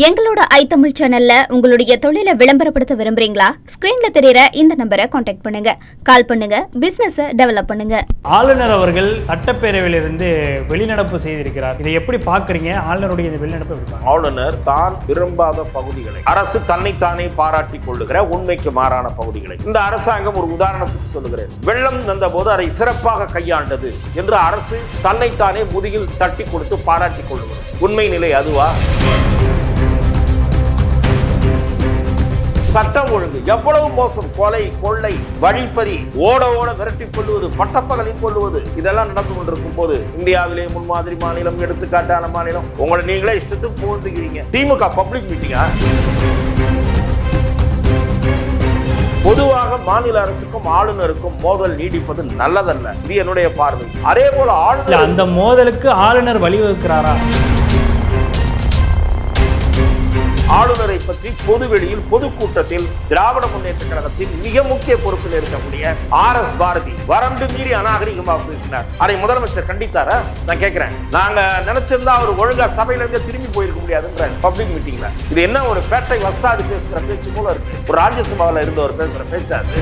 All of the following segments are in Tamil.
எங்களோட ஐ தமிழ் சேனல்ல உங்களுடைய தொழிலை விளம்பரப்படுத்த விரும்புறீங்களா? ஸ்கிரீன்ல தெரியற இந்த நம்பரை காண்டாக்ட் பண்ணுங்க, கால் பண்ணுங்க, பிசினஸ் டெவலப் பண்ணுங்க. ஆளுநர் அவர்கள் சட்டப்பேரவையிலிருந்து வெளிநடப்பு செய்திருக்கிறார். இதை எப்படி பாக்குறீங்க? ஆளுநருடைய இந்த வெளிநடப்பு எப்படி? ஆளுநர் தான் விரும்பாத பகுதிகளை அரசு தன்னைத்தானே பாராட்டி கொள்ளுகிற உண்மைக்கு மாறான பகுதிகளை இந்த அரசாங்கம் ஒரு உதாரணத்துக்கு சொல்லுகிறேன். வெள்ளம் வந்த போது அதை சிறப்பாக கையாண்டது என்று அரசு தன்னைத்தானே முதுகில் தட்டி கொடுத்து பாராட்டி கொள்ளுகிறது. உண்மை நிலை அதுவா? சட்டம் ஒழுங்கு எவ்வளவு மோசம், கொலை, கொள்ளை, வழிப்பறி, ஓட விரட்டி கொள்வது, பட்டப்பகலில் கொள்வது, இதெல்லாம் நடந்து கொண்டிருக்கும் போது இந்தியாவிலே முன்மாதிரி மாநிலம், எடுத்துக்காட்டான மாநிலம், உங்களை நீங்களே இஷ்டத்துக்கு புகழ்ந்துக்கிறீங்க. திமுக பப்ளிக் மீட்டிங்கா? பொதுவாக மாநில அரசுக்கும் ஆளுநருக்கும் மோதல் நீடிப்பது நல்லதல்ல. இது என்னுடைய பார்வை. அதே போல ஆளுநர் அந்த மோதலுக்கு ஆளுநர் வழிவகுக்கிறாரா? ஆளுநரை பற்றி பொதுவெளியில் பொதுக்கூட்டத்தில் திராவிட முன்னேற்ற கழகத்தின் மிக முக்கிய பொறுப்பில் இருக்கக்கூடிய RS பாரதி வரம்பு மீறி அநாகரிகமாக பேசினார். அதை முதலமைச்சர் கண்டித்தாரா? நான் கேட்கிறேன். நாங்க நினைச்சிருந்தா அவர் ஒழுங்கா சபையில இருந்து திரும்பி போயிருக்க முடியாதுன்ற பப்ளிக் மீட்டிங்ல. இது என்ன ஒரு பேட்டை வஸ்தாது பேசுகிற பேச்சு போல இருக்கு. ஒரு ராஜ்யசபாவில் இருந்தவர் பேசுற பேச்சாது.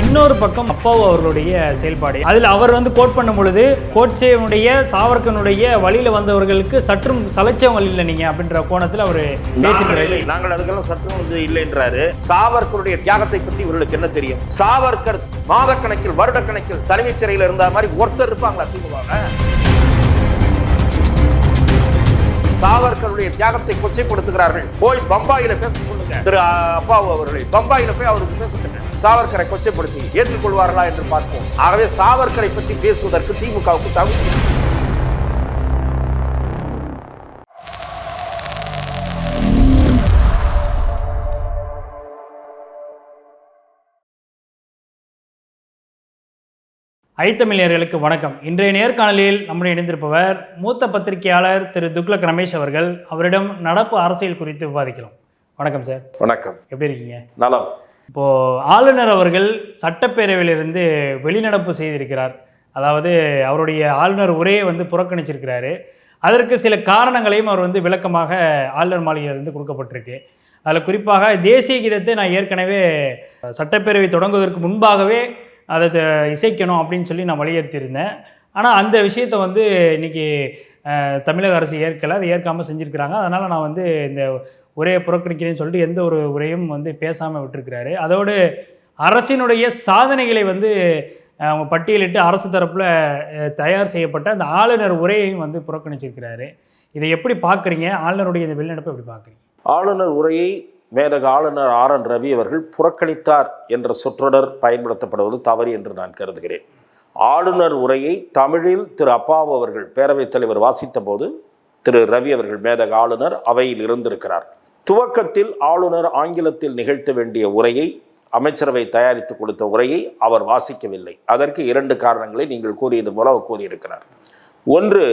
இன்னொரு பக்கம் அப்பாவு அவர்களுடைய செயல்பாடு, அதில் அவர் கோட் பண்ணும் பொழுது கோட்சேனுடைய சாவர்கனுடைய வழியில வந்தவர்களுக்கு சற்றும் சலைச்சவங்க இல்லை நீங்க அப்படின்ற கோணத்தில் அவர் பேசுகிறார். நாங்கள் அதுக்கெல்லாம் சற்றும் இல்லைன்றாரு. சாவர்கருடைய தியாகத்தை பற்றி இவர்களுக்கு என்ன தெரியும்? சாவர்கர் மாதக்கணக்கில் வருடக்கணக்கில் தலைமைச் சிறையில் இருந்த மாதிரி ஒருத்தர் இருப்பாங்களா திமுக? சாவர்கருடைய தியாகத்தை கொச்சைப்படுத்துகிறார்கள். போய் பம்பாயில பேச சொல்லுங்க திரு அப்பாவு அவர்களை. பம்பாயில போய் அவருக்கு பேசுங்க. சாவர்கரை கொச்சைப்படுத்தி ஏற்றுக்கொள்வார்களா என்று பார்ப்போம். ஆகவே சாவர்கரை பற்றி பேசுவதற்கு திமுகவுக்கு தகுதி. ஐத்தமிழர்களுக்கு வணக்கம். இன்றைய நேர்காணலில் நம்முடைய இணைந்திருப்பவர் மூத்த பத்திரிகையாளர் திரு துக்ளக் ரமேஷ் அவர்கள். அவரிடம் நடப்பு அரசியல் குறித்து விவாதிக்கலாம். வணக்கம் சார். வணக்கம். எப்படி இருக்கீங்க? நலம். இப்போது ஆளுநர் அவர்கள் சட்டப்பேரவையிலிருந்து வெளிநடப்பு செய்திருக்கிறார். அதாவது அவருடைய ஆளுநர் உரையை புறக்கணிச்சிருக்கிறாரு. அதற்கு சில காரணங்களையும் அவர் விளக்கமாக ஆளுநர் மாளிகையிலிருந்து கொடுக்கப்பட்டிருக்கு. அதில் குறிப்பாக தேசிய கீதத்தை நான் ஏற்கனவே சட்டப்பேரவை தொடங்குவதற்கு முன்பாகவே அதை இசைக்கணும் அப்படின்னு சொல்லி நான் வலியுறுத்தியிருந்தேன். ஆனால் அந்த விஷயத்தை இன்றைக்கி தமிழக அரசு ஏற்கலை, அதை ஏற்காமல் செஞ்சுருக்கிறாங்க. அதனால் நான் இந்த உரையை புறக்கணிக்கிறேன்னு சொல்லிட்டு எந்த ஒரு உரையும் பேசாமல் விட்டுருக்கிறாரு. அதோடு அரசினுடைய சாதனைகளை அவங்க பட்டியலிட்டு அரசு தரப்பில் தயார் செய்யப்பட்ட அந்த ஆளுநர் உரையையும் புறக்கணிச்சிருக்கிறாரு. இதை எப்படி பார்க்குறீங்க? ஆளுநருடைய இந்த வெளிநடப்பை எப்படி பார்க்குறீங்க? ஆளுநர் உரையை மேதக ஆளுநர் RN ரவி அவர்கள் புறக்கணித்தார் என்ற சொற்றொடர் பயன்படுத்தப்படுவது தவறு என்று நான் கருதுகிறேன். ஆளுநர் உரையை தமிழில் திரு அப்பாவு அவர்கள் பேரவைத் தலைவர் வாசித்த போது திரு ரவி அவர்கள் மேதக ஆளுநர் அவையில் இருந்திருக்கிறார். துவக்கத்தில் ஆளுநர் ஆங்கிலத்தில் நிகழ்த்த வேண்டிய உரையை, அமைச்சரவை தயாரித்து கொடுத்த உரையை அவர் வாசிக்கவில்லை. அதற்கு 2 காரணங்களை நீங்கள் கூறியது போல அவர் கூறியிருக்கிறார். ஒன்று,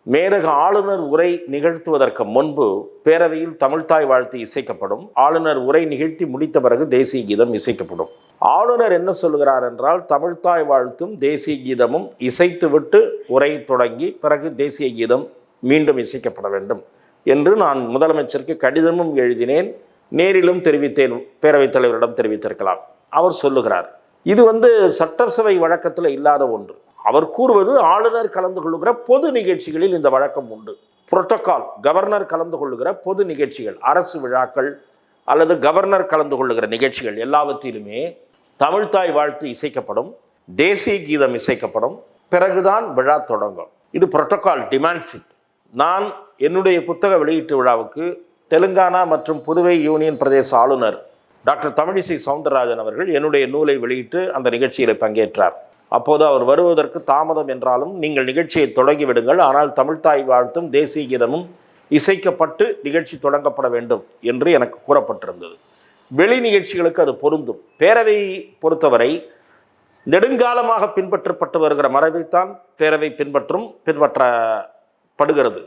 மேதக ஆளுநர் உரை நிகழ்த்துவதற்கு முன்பு பேரவையில் தமிழ்தாய் வாழ்த்து இசைக்கப்படும். ஆளுநர் உரை நிகழ்த்தி முடித்த பிறகு தேசிய கீதம் இசைக்கப்படும். ஆளுநர் என்ன சொல்கிறார் என்றால், தமிழ்தாய் வாழ்த்தும் தேசிய கீதமும் இசைத்துவிட்டு உரை தொடங்கி பிறகு தேசிய கீதம் மீண்டும் இசைக்கப்பட வேண்டும் என்று நான் முதலமைச்சருக்கு கடிதமும் எழுதினேன், நேரிலும் தெரிவித்தேன், பேரவைத் தலைவரிடம் தெரிவித்திருக்கலாம். அவர் சொல்லுகிறார், இது சட்டசபை வழக்கத்தில் இல்லாத ஒன்று. அவர் கூறுவது ஆளுநர் கலந்து கொள்ளுகிற பொது நிகழ்ச்சிகளில் இந்த வழக்கம் உண்டு. புரோட்டோகால், கவர்னர் கலந்து கொள்ளுகிற பொது நிகழ்ச்சிகள், அரசு விழாக்கள் அல்லது கவர்னர் கலந்து கொள்ளுகிற நிகழ்ச்சிகள் எல்லாவற்றிலுமே தமிழ்தாய் வாழ்த்து இசைக்கப்படும், தேசிய கீதம் இசைக்கப்படும், பிறகுதான் விழா தொடங்கும். இது புரோட்டோகால் டிமாண்ட்ஸ் இட். நான் என்னுடைய புத்தக வெளியீட்டு விழாவுக்கு தெலுங்கானா மற்றும் புதுவை யூனியன் பிரதேச ஆளுநர் டாக்டர் தமிழிசை சவுந்தரராஜன் அவர்கள் என்னுடைய நூலை வெளியிட்டு அந்த நிகழ்ச்சியில் பங்கேற்றார். அப்போது அவர் வருவதற்கு தாமதம் என்றாலும், நீங்கள் நிகழ்ச்சியை தொடங்கி விடுங்கள், ஆனால் தமிழ்தாய் வாழ்த்தும் தேசிய கீதமும் இசைக்கப்பட்டு நிகழ்ச்சி தொடங்கப்பட வேண்டும் என்று எனக்கு கூறப்பட்டிருந்தது. வெளி நிகழ்ச்சிகளுக்கு அது பொருந்தும். பேரவை பொறுத்தவரை நெடுங்காலமாக பின்பற்றப்பட்டு வருகிற மரபைத்தான் பேரவை பின்பற்றப்படுகிறது.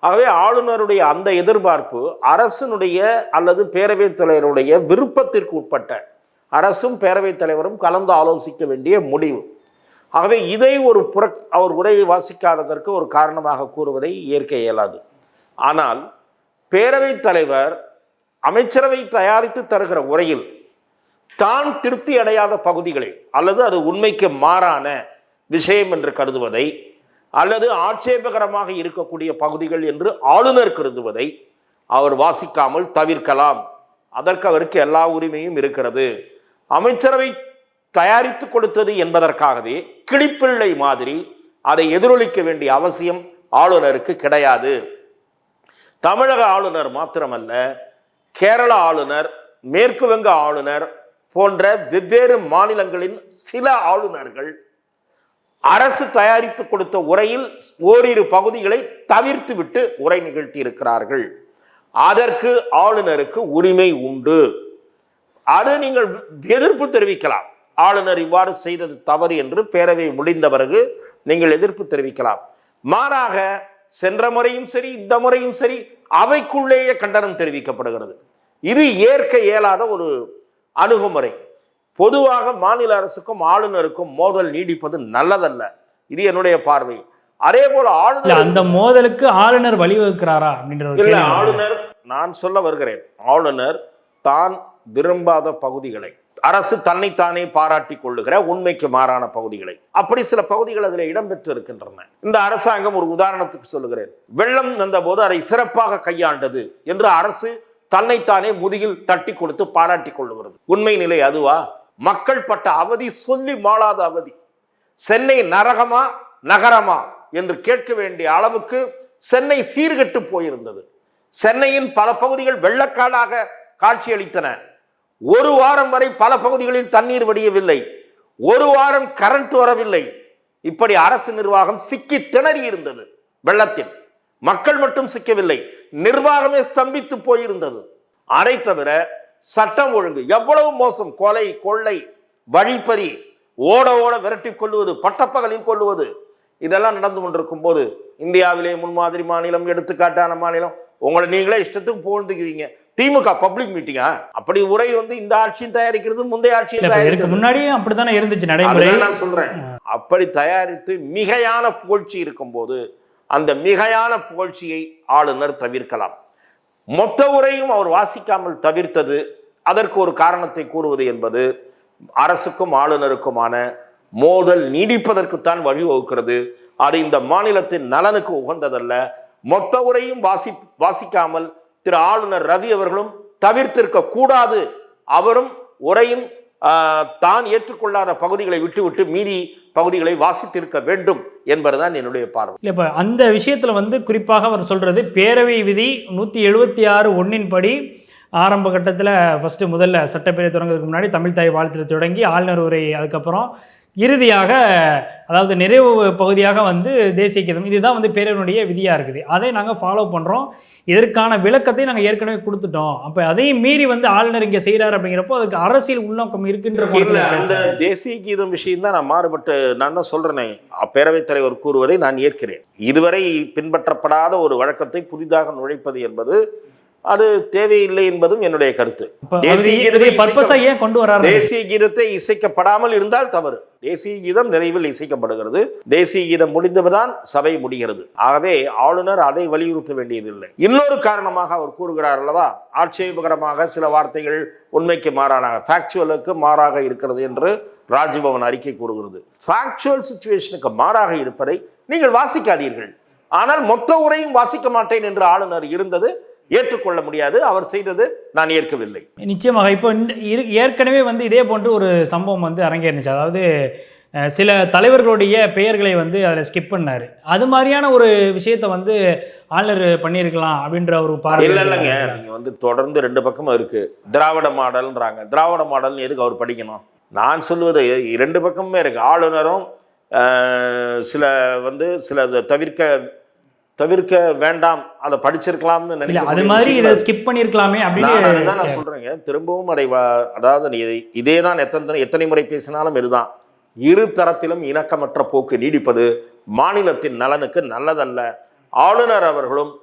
ஆகவே ஆளுநருடைய அந்த எதிர்பார்ப்பு அரசினுடைய அல்லது பேரவைத் தலைவருடைய விருப்பத்திற்கு உட்பட்ட, அரசும் பேரவைத் தலைவரும் கலந்து ஆலோசிக்க வேண்டிய முடிவு. ஆகவே இதை அவர் உரையை வாசிக்காததற்கு ஒரு காரணமாக கூறுவதை ஏற்க இயலாது. ஆனால் பேரவைத் தலைவர் அமைச்சரவை தயாரித்து தருகிற உரையில் தான் திருப்தி அடையாத பகுதிகளை அல்லது அது உண்மைக்கு மாறான விஷயம் என்று கருதுவதை அல்லது ஆட்சேபகரமாக இருக்கக்கூடிய பகுதிகள் என்று ஆளுநர் கருதுவதை அவர் வாசிக்காமல் தவிர்க்கலாம். அதற்கு அவருக்கு எல்லா உரிமையும் இருக்கிறது. அமைச்சரவை தயாரித்து கொடுத்தது என்பதற்காகவே கிளிப்பிள்ளை மாதிரி அதை எதிரொலிக்க வேண்டிய அவசியம் ஆளுநருக்கு கிடையாது. தமிழக ஆளுநர் மாத்திரமல்ல, கேரள ஆளுநர், மேற்கு வங்க ஆளுநர் போன்ற வெவ்வேறு மாநிலங்களின் சில ஆளுநர்கள் அரசு தயாரித்து கொடுத்த உரையில் ஓரிரு பகுதிகளை தவிர்த்து விட்டு உரை நிகழ்த்தி இருக்கிறார்கள். அதற்கு ஆளுநருக்கு உரிமை உண்டு. அது நீங்கள் எதிர்ப்பு தெரிவிக்கலாம். ஆளுநர் இவ்வாறு செய்தது தவறு என்று பேரவை முடிந்த பிறகு நீங்கள் எதிர்ப்பு தெரிவிக்கலாம். மாறாக சென்ற முறையும் சரி இந்த முறையும் சரி அவைக்குள்ளேயே கண்டனம் தெரிவிக்கப்படுகிறது. இது ஏற்க இயலாத ஒரு அணுகுமுறை. பொதுவாக மாநில அரசுக்கும் ஆளுநருக்கும் மோதல் நீடிப்பது நல்லதல்ல. இது என்னுடைய பார்வை. அதே போல ஆளுநர் அந்த மோதலுக்கு ஆளுநர் வழிவகுக்கிறாரா அப்படின்ற ஆளுநர் நான் சொல்ல வருகிறேன். ஆளுநர் தான் விரும்பாத பகுதிகளை அரசு தன்னைத்தானே பாராட்டி கொள்ளுகிற உண்மைக்கு மாறான பகுதிகளை அப்படி சில பகுதிகள் அதில் இடம்பெற்று இருக்கின்றன. இந்த அரசாங்கம் ஒரு உதாரணத்துக்கு சொல்லுகிறேன். வெள்ளம் வந்த போது அதை சிறப்பாக கையாண்டது என்று அரசு தன்னைத்தானே முதுகில் தட்டி கொடுத்து பாராட்டி கொள்ளுகிறது. உண்மை நிலை அதுவா? மக்கள் பட்ட அவதி சொல்லி மாளாத அவதி. சென்னை நரகமா நகரமா என்று கேட்க வேண்டிய அளவுக்கு சென்னை சீர்கெட்டு போயிருந்தது. சென்னையின் பல பகுதிகள் வெள்ளக்காடாக காட்சியளித்தன. ஒரு வாரம் வரை பல பகுதிகளில் தண்ணீர் வடியவில்லை. ஒரு வாரம் கரண்ட் வரவில்லை. இப்படி அரசு நிர்வாகம் சிக்கி திணறி இருந்தது. வெள்ளத்தில் மக்கள் மட்டும் சிக்கவில்லை, நிர்வாகமே ஸ்தம்பித்து போயிருந்தது. அதை தவிர சட்டம் ஒழுங்கு எவ்வளவு மோசம். கொலை, கொள்ளை, வழிப்பறி, ஓட ஓட விரட்டி கொள்ளுவது, பட்டப்பகலில் கொள்ளுவது, இதெல்லாம் நடந்து கொண்டிருக்கும் போது இந்தியாவிலே முன்மாதிரி மாநிலம், எடுத்துக்காட்டான மாநிலம், உங்களை நீங்களே இஷ்டத்துக்கு போந்துக்குவீங்க. திமுக பப்ளிக் மீட்டிங்கா? அப்படி உரை இந்த ஆட்சியும் தயாரிக்கிறது, முந்தைய ஆட்சியும் தயாரிக்கிறது. முன்னாடியும் அப்படித்தானே இருந்துச்சு நடைமுறை. நான் சொல்றேன், அப்படி தயாரித்து மிகையான புகழ்ச்சி இருக்கும் போது அந்த மிகையான புகழ்ச்சியை ஆளுநர் தவிர்க்கலாம். மொத்த உரையும் அவர் வாசிக்காமல் தவிர்த்தது, அதற்கு ஒரு காரணத்தை கூறுவது என்பது அரசுக்கும் ஆளுநருக்குமான மோதல் நீடிப்பதற்குத்தான் வழிவகுக்கிறது. அது இந்த மாநிலத்தின் நலனுக்கு உகந்ததல்ல. மொத்த உரையும் வாசிக்காமல் திரு ஆளுநர் ரவி அவர்களும் தவிர்த்திருக்க கூடாது. அவரும் உரையின் தான் ஏற்றுக்கொள்ளாத பகுதிகளை விட்டுவிட்டு மீறி பகுதிகளை வாசித்திருக்க வேண்டும் என்பதுதான் என்னுடைய பார்வை. இப்போ அந்த விஷயத்தில் குறிப்பாக அவர் சொல்றது பேரவை விதி 176(1) படி ஆரம்ப கட்டத்தில் முதல்ல சட்டப்பேரவை தொடங்குறதுக்கு முன்னாடி தமிழ் தாய் வாழ்த்தில் தொடங்கி ஆளுநர் உரை, அதுக்கப்புறம் இறுதியாக அதாவது நிறைவு பகுதியாக தேசிய கீதம். இதுதான் பேரவையினுடைய விதியாக இருக்குது. அதை நாங்கள் ஃபாலோ பண்ணுறோம். இதற்கான விளக்கத்தை நாங்கள் ஏற்கனவே கொடுத்துட்டோம். அப்போ அதையும் மீறி ஆளுநர் இங்கே செய்கிறார் அப்படிங்கிறப்போ அதுக்கு அரசியல் உள்நோக்கம் இருக்கின்ற அந்த தேசிய கீதம் விஷயம் தான் நான் மாறுபட்டு நான் தான் சொல்கிறேனே, பேரவைத் தலைவர் கூறுவதை நான் ஏற்கிறேன். இதுவரை பின்பற்றப்படாத ஒரு வழக்கத்தை புதிதாக நுழைப்பது என்பது அது தேவையில்லை என்பதும் என்னுடைய கருத்து. தேசிய கீதத்தை இசைக்கப்படாமல் இருந்தால் தவறு. தேசிய கீதம் நிறைவில் இசைக்கப்படுகிறது. தேசிய கீதம் முடிந்ததுதான் சபை முடிகிறது. ஆகவே ஆளுநர் அதை வலியுறுத்த வேண்டியதில்லை. இன்னொரு காரணமாக அவர் கூறுகிறார் அல்லவா, ஆட்சேபகரமாக சில வார்த்தைகள் உண்மைக்கு மாறான ஃபேக்சுவலுக்கு மாறாக இருக்கிறது என்று ராஜ்பவன் அறிக்கை கூறுகிறது. ஃபேக்சுவல் சிச்சுவேஷனுக்கு மாறாக இருப்பதை நீங்கள் வாசிக்காதீர்கள். ஆனால் மொத்த உரையும் வாசிக்க மாட்டேன் என்று ஆளுநர் இருந்தது ஏற்றுக்கொள்ள முடியாது. அவர் செய்தது நான் ஏற்கவில்லை. நிச்சயமாக இப்போ ஏற்கனவே இதே போன்று ஒரு சம்பவம் அரங்கேறிச்சு. அதாவது சில தலைவர்களுடைய பெயர்களை அதில் ஸ்கிப் பண்ணார். அது மாதிரியான ஒரு விஷயத்தை ஆளுநர் பண்ணியிருக்கலாம் அப்படின்ற ஒரு பார்வை. இல்லைங்க, நீங்கள் தொடர்ந்து ரெண்டு பக்கமும் இருக்கு. திராவிட மாடல்ன்றாங்க. திராவிட மாடல் எதுக்கு அவர் படிக்கணும்? நான் சொல்வது இரண்டு பக்கமுமே இருக்கு. ஆளுநரும் சில சில தவிர்க்க வேண்டாம், அதை படிச்சிருக்கலாம்னு நினைக்கிறேன். அது மாதிரி இதை ஸ்கிப் பண்ணியிருக்கலாமே அப்படின்னு நான் சொல்றேங்க. திரும்பவும் அதை அதாவது இதே தான் எத்தனை முறை பேசினாலும் இதுதான். இரு தரப்பிலும் இணக்கமற்ற போக்கு நீடிப்பது மாநிலத்தின் நலனுக்கு நல்லதல்ல. ஆளுநர் அவர்களும்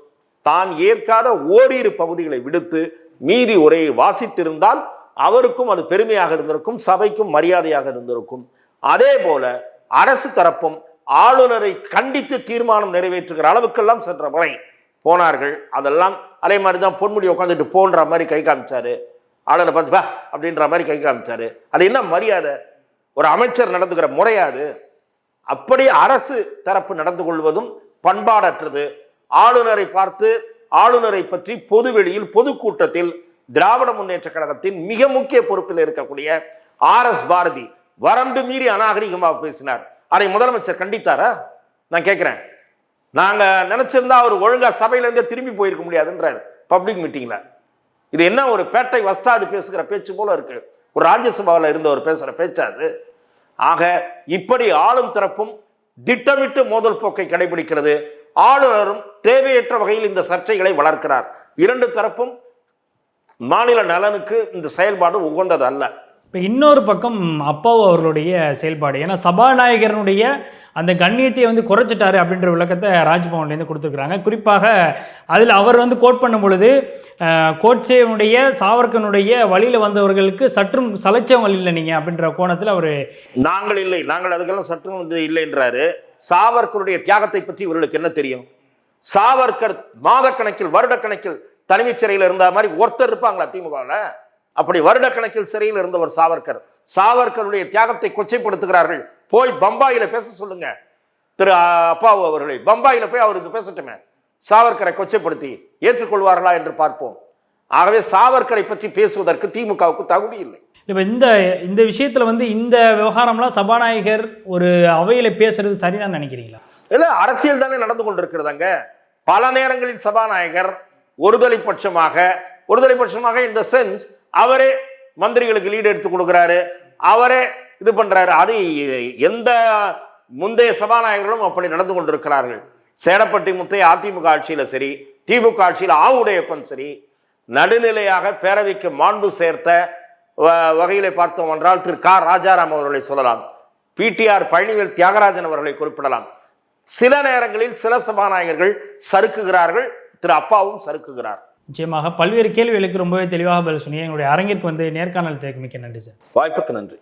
தான் ஏற்காத ஓரிரு பகுதிகளை விடுத்து மீறி உரையை வாசித்திருந்தால் அவருக்கும் அது பெருமையாக இருந்திருக்கும், சபைக்கும் மரியாதையாக இருந்திருக்கும். அதே போல அரசு தரப்பும் ஆளுநரை கண்டித்து தீர்மானம் நிறைவேற்றுகிற அளவுக்கெல்லாம் சென்ற முறை போனார்கள். அதெல்லாம் அதே மாதிரி தான் பொன்முடி உட்காந்துட்டு போன்ற மாதிரி கை காமிச்சாரு, ஆளுநரை பார்த்து வா அப்படின்ற மாதிரி கை காமிச்சாரு. அது என்ன மரியாதை? ஒரு அமைச்சர் நடந்துக்கிற முறையாது? அப்படி அரசு தரப்பு நடந்து கொள்வதும் பண்பாடற்றது. ஆளுநரை பார்த்து ஆளுநரை பற்றி பொதுவெளியில் பொதுக்கூட்டத்தில் திராவிட முன்னேற்ற கழகத்தின் மிக முக்கிய பொறுப்பில் இருக்கக்கூடிய RS பாரதி வரம்பு மீறி அநாகரிகமாக பேசினார். அதை முதலமைச்சர் கண்டித்தாரா? நான் கேட்கிறேன். நாங்க நினைச்சிருந்தா அவர் ஒழுங்கா சபையிலேருந்து திரும்பி போயிருக்க முடியாதுன்றார் பப்ளிக் மீட்டிங்ல. இது என்ன ஒரு பேட்டை வஸ்தாது பேசுகிற பேச்சு போல இருக்கு. ஒரு ராஜ்யசபாவில் இருந்தவர் பேசுற பேச்சாது. ஆக இப்படி ஆளும் தரப்பும் திட்டமிட்டு மோதல் போக்கை கடைபிடிக்கிறது. ஆளுநரும் தேவையற்ற வகையில் இந்த சர்ச்சைகளை வளர்க்கிறார். இரண்டு தரப்பும் மாநில நலனுக்கு இந்த செயல்பாடு உகந்தது அல்ல. இப்போ இன்னொரு பக்கம் அப்பாவு அவர்களுடைய செயல்பாடு, ஏன்னா சபாநாயகரனுடைய அந்த கண்ணியத்தை வந்து குறைச்சிட்டாரு அப்படின்ற விளக்கத்தை ராஜ்பவன்லேருந்து கொடுத்துருக்குறாங்க. குறிப்பாக அதில் அவர் வந்து கோட் பண்ணும் பொழுது கோட்சேவனுடைய சாவர்கனுடைய வழியில் வந்தவர்களுக்கு சற்றும் சலைச்சவங்க இல்லை நீங்கள் அப்படின்ற கோணத்தில் அவர் நாங்கள் இல்லை, நாங்கள் அதுக்கெல்லாம் சற்றும் வந்து இல்லைன்றாரு. சாவர்கருடைய தியாகத்தை பற்றி இவர்களுக்கு என்ன தெரியும்? சாவர்கர் மாதக்கணக்கில் வருடக்கணக்கில் தனிமைச் சிறையில் இருந்த மாதிரி ஒருத்தர் இருப்பாங்களா திமுகவில்? அப்படி வருடக்கணக்கில் சிறையில் இருந்தவர் சாவர்கர். சாவர்கருடைய தியாகத்தை கொச்சைப்படுத்துகிறார்கள். போய் பம்பாயில பேச சொல்லுங்க திரு அப்பாவு அவர்களை. பம்பாயில போய் அவர் இது பேசட்டுமே. சாவர்கரை கொச்சைப்படுத்தி ஏற்றுக்கொள்வார்களா என்று பார்ப்போம். ஆகவே சாவர்கரை பற்றி பேசுவதற்கு திமுகவுக்கு தகுதி இல்லை. இப்போ இந்த விஷயத்தில் வந்து இந்த விவகாரம்லாம் சபாநாயகர் ஒரு அவையில் பேசுறது சரிதான் நினைக்கிறீங்களா? இல்லை, அரசியல் தானே நடந்து கொண்டிருக்கிறதாங்க. பல நேரங்களில் சபாநாயகர் ஒருதலை பட்சமாக இந்த சென்ஸ் அவரே மந்திரிகளுக்கு லீடு எடுத்து கொடுக்குறாரு, அவரே இது பண்றாரு. அது எந்த முந்தைய சபாநாயகர்களும் அப்படி நடந்து கொண்டிருக்கிறார்கள். சேடப்பட்டி முத்தைய அதிமுக ஆட்சியில சரி, திமுக ஆட்சியில் ஆவுடையப்பன் சரி, நடுநிலையாக பேரவைக்கு மாண்பு சேர்த்த வகையிலே பார்த்தோம் என்றால் திரு ராஜாராம் அவர்களை சொல்லலாம், PTR பழனிவேல் தியாகராஜன் அவர்களை குறிப்பிடலாம். சில நேரங்களில் சில சபாநாயகர்கள் சறுக்குகிறார்கள், திரு அப்பாவும் சறுக்குகிறார். நிச்சயமாக பல்வேறு கேள்விகளுக்கு ரொம்பவே தெளிவாக பதில் சொன்னீங்க. எங்களுடைய அரங்கிற்கு வந்து நேர்காணல் தேர்க்கு மிக்க நன்றி சார். வாய்ப்புக்கு நன்றி.